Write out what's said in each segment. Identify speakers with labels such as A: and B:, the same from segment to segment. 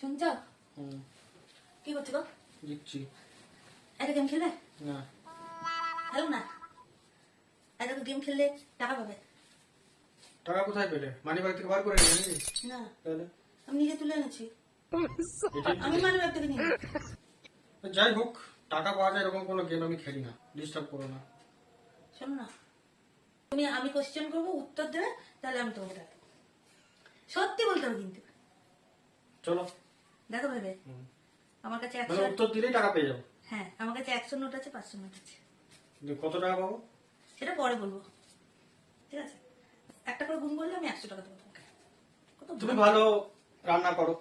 A: শুনছ? কি করছো গো?
B: দিচ্ছি
A: একটা গেম খেলবে?
B: না।
A: খেলো না, একটা গেম খেললে টাকা পাবে।
B: টাকা কোথায় পেলে? মানি ব্যাগ থেকে বার করে নিয়ে নাকি?
A: না,
B: তাহলে
A: আমি নিজে তুলে এনেছি।
B: ATM
A: আমি
B: থেকে?
A: মানে ব্যাগ থেকে নিয়ে
B: যাই হোক, টাকা পাওয়া যায় এরকম কোনো গেম আমি খেলি না, ডিস্টার্ব করো না।
A: শোনো না, আমি কোশ্চেন করবো, উত্তর দেবে, তাহলে আমি তোমাকে টাকা দেবো। সত্যি বলতে হবে কিন্তু।
B: চলো।
A: দেখো ভেবে, আমার কাছে
B: মানে
A: 100,
B: উত্তর দিলেই টাকা পেয়ে যাবো?
A: হ্যাঁ আমার কাছে 100 নোট আছে, 500 নোট আছে।
B: কিন্তু কত টাকা পাবো?
A: সেটা পরে বলবো, ঠিক আছে? একটা করে গুণ করলে আমি 100 টাকা দেবো তোমাকে। কত
B: তুমি ভালো রান্না করো,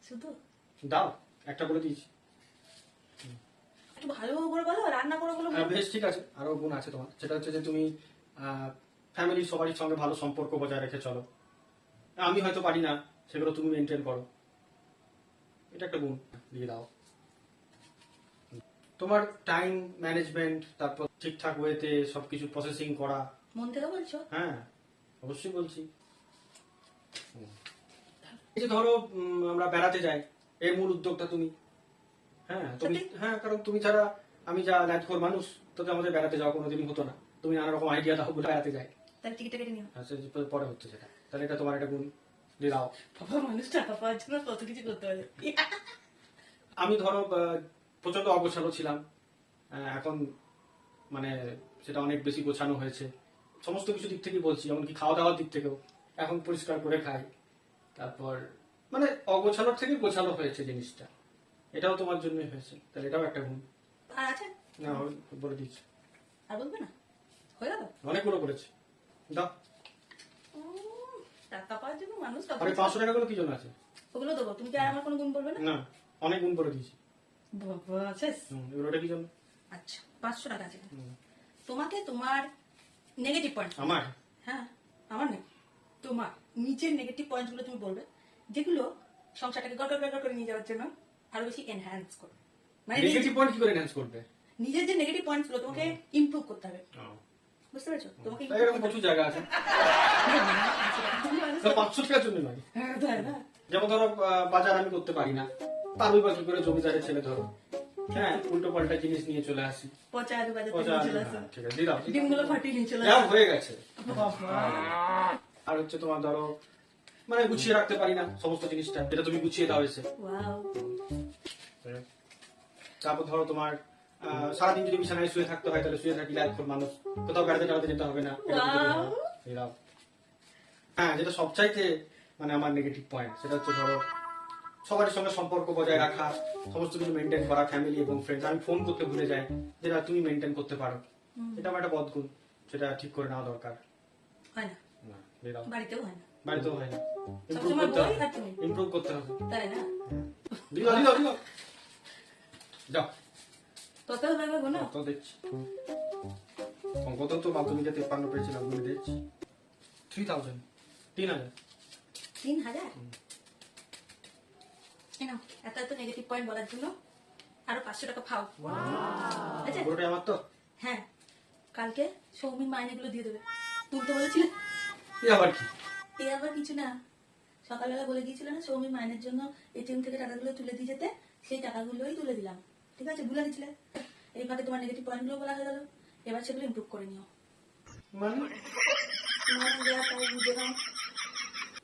A: শুধু
B: দাও, একটা করে দিয়েছি।
A: একটু ভালো করে বলো, রান্না করে বলো।
B: বেশ ঠিক আছে, আরো গুণ আছে তোমার, সেটা হচ্ছে যে তুমি ফ্যামিলির সবারই সঙ্গে ভালো সম্পর্ক বজায় রেখে চলো। আমি হয়তো পারি না, সেগুলো তুমি মেনটেন করো, এটা একটা গুণ, দিয়ে দাও। তোমার টাইম ম্যানেজমেন্ট, তারপর ঠিকঠাক ওয়েতে সবকিছু প্রসেসিং করা।
A: মন থেকে বলছো?
B: হ্যাঁ, অবশ্যই বলছি। এই যে ধরো আমরা বেড়াতে যাই, এর মূল উদ্যোগটা তুমি। হ্যাঁ তুমি, হ্যাঁ কারণ তুমি ছাড়া আমি যা ল্যাথখোর মানুষ, তোকে আমাদের বেড়াতে যাওয়া কোনোদিনই হতো না। তুমি নানা রকম আইডিয়া দাও বলে বেড়াতে যাই।
A: তাহলে টিকিটটা কেটে নিও।
B: হ্যাঁ, পরে হচ্ছে সেটা, তাহলে এটা তোমার একটা গুণ, দিয়ে দাও।
A: বাবা, মানুষ টাকা পাওয়ার জন্য কত কিছু করতে পারে।
B: আমি ধরো প্রচন্ড অগোছালো ছিলাম, এখন মানে সেটা অনেক বেশি গোছানো হয়েছে। সমস্ত কিছু দিক থেকেই বলছি, এমনকি খাওয়া দাওয়ার দিক থেকেও এখন পরিষ্কার করে খাই। তারপর মানে অগোছালোর থেকে গোছালো হয়েছে জিনিসটা, এটাও তোমার জন্যই হয়েছে, তাহলে এটাও একটা গুণ।
A: আর আছে?
B: না, বলে দিচ্ছি।
A: আর বলবে না? হয়ে গেল?
B: অনেকগুলো করেছি, দাও।
A: টাকা পাওয়ার জন্য মানুষ কত
B: আরে
A: কিছু-
B: 500 টাকাগুলো কি জন্য আছে?
A: ওগুলো দেবো, তুমি কি আর আমার কোনো গুণ বলবে না?
B: না, অনেক গুণ করে দিয়েছি।
A: বাবা, শেষ?
B: এবার ওটা কি জন্য?
A: আচ্ছা, 500 টাকা আছে। তোমাকে তোমার নেগেটিভ পয়েন্ট,
B: আমার
A: হ্যাঁ আমার না, তোমার নিজের নেগেটিভ পয়েন্ট গুলো তুমি বলবে, যেগুলো সংসারটাকে গড়গড় করে নিয়ে যাওয়ার জন্য আরো বেশি এনহ্যান্স করবে। মানে
B: নেগেটিভ পয়েন্ট কি করে এনহ্যান্স করবে?
A: নিজের যে নেগেটিভ পয়েন্টস গুলো তোমাকে ইমপ্রুভ করতে হবে, বুঝতে পেরেছো? তোমাকে
B: তাই এরকম প্রচুর জায়গা আছে। 500 টাকার জন্য নয়।
A: হ্যাঁ, তাই না?
B: যেমন ধরো বাজার আমি করতে পারি না, পারবই বা কি করে জমিদারের ছেলে ধরো। হ্যাঁ, উল্টো পাল্টা জিনিস নিয়ে চলে আসি।
A: পচা আলু বাজার
B: পচা
A: থেকে
B: আলু,
A: চলে আসো,
B: হ্যাঁ, ঠিক আছে, দিয়ে দাও।
A: ডিমগুলো ফাটিয়ে নিয়ে চলে
B: হ্যাঁ,
A: আসো।
B: হয়ে গেছে।
A: বাবা।
B: আর হচ্ছে তোমার ধরো মানে গুছিয়ে রাখতে পারি না সমস্ত জিনিসটা, যেটা তুমি গুছিয়ে দাও এসে।
A: ওয়াও।
B: তারপর ধরো তোমার সারাদিন যদি বিছানায় শুয়ে থাকতে হয়, তাহলে শুয়ে থাকি, এখন মানুষ কোথাও বেড়াতে টাড়াতে যেতে হবে না, এটা তুমি
A: Wow.
B: দিয়ে দাও। হ্যাঁ, যেটা সবচাইতে মানে আমার নেগেটিভ পয়েন্ট, সেটা হচ্ছে ধরো সবার সঙ্গে সম্পর্ক বজায় রাখা, সমস্ত কিছু মেনটেন করা, ফ্যামিলি এবং ফ্রেন্ডস। আমি ফোন করতে ভুলে যাই, যেটা তুমি মেনটেন করতে পারো, এটা আমার একটা বদগুণ, সেটা ঠিক করে নেওয়া দরকার।
A: হয় না,
B: না, দিয়ে দাও।
A: বাড়িতেও হয় না,
B: বাড়িতেও হয় না, ইমপ্রুভ
A: সবসময়
B: করতে
A: বই
B: হবে,
A: আর তুমি,
B: ইমপ্রুভ করতে হবে।
A: তাই না?
B: দিয়ে দাও, দিয়ে দাও, দিয়ে দাও। যাও,
A: কত লাগবে গো না?
B: তো দেখছি অঙ্কতেও তো মাধ্যমিকে 53 পেয়েছিলাম, বলে দেখছি 3000, 3000।
A: 3000? এই নাও, এত এত নেগেটিভ পয়েন্ট বলার জন্য আরো 500 টাকা পাও। আচ্ছা,
B: পুরোটাই আমার তো।
A: হ্যাঁ, কালকে সৌমির মাইনেগুলো দিয়ে দেবে, তুলতে বলেছিলে।
B: এ আবার কি?
A: এই আবার কিছু না, সকালবেলা বলে গিয়েছিল না সৌমির মাইনের জন্য এটিএম থেকে টাকাগুলো তুলে দিয়ে যেতে, সেই টাকাগুলোই তুলে দিলাম, ঠিক আছে? ভুলে গেছিলে। এই ফাঁকে তোমার নেগেটিভ পয়েন্টগুলো বলা হয়ে গেল, এবার সেগুলো ইমপ্রুভ করে নিও।
B: মানে
A: মানে যা তাই বুঝে নাও।